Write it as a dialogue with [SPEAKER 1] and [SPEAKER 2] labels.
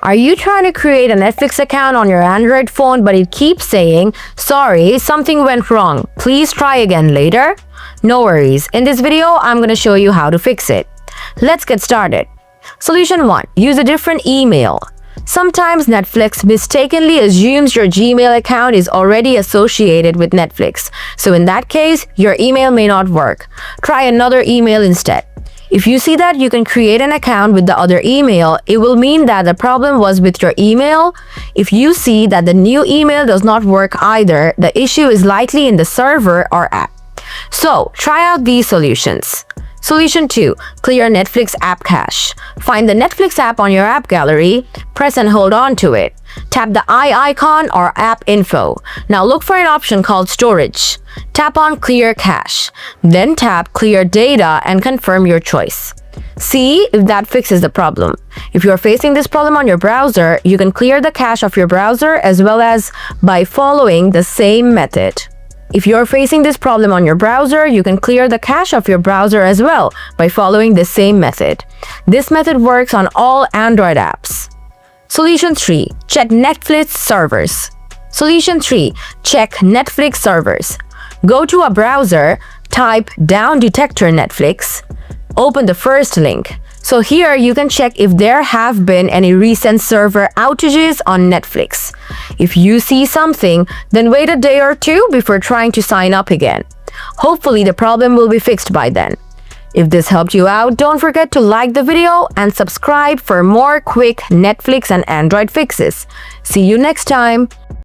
[SPEAKER 1] Are you trying to create a Netflix account on your Android phone but it keeps saying, "Sorry, something went wrong. Please try again later"? No worries. In this video, I'm going to show you how to fix it. Let's get started. Solution 1. Use a different email. Sometimes Netflix mistakenly assumes your Gmail account is already associated with Netflix. So in that case, your email may not work. Try another email instead. If you see that you can create an account with the other email, it will mean that the problem was with your email. If you see that the new email does not work either, the issue is likely in the server or app. So, try out these solutions. Solution 2. Clear Netflix app cache. Find the Netflix app on your app gallery, press and hold on to it. Tap the eye icon or app info. Now look for an option called storage. Tap on clear cache. Then tap clear data and confirm your choice. See if that fixes the problem. If you're facing this problem on your browser, you can clear the cache of your browser as well as by following the same method. If you're facing this problem on your browser, you can clear the cache of your browser as well by following the same method. This method works on all Android apps. Solution 3. Check Netflix servers. Solution 3. Check Netflix servers. Go to a browser, type down detector Netflix, open the first link. So here you can check if there have been any recent server outages on Netflix. If you see something, then wait a day or two before trying to sign up again. Hopefully the problem will be fixed by then. If this helped you out, don't forget to like the video and subscribe for more quick Netflix and Android fixes. See you next time.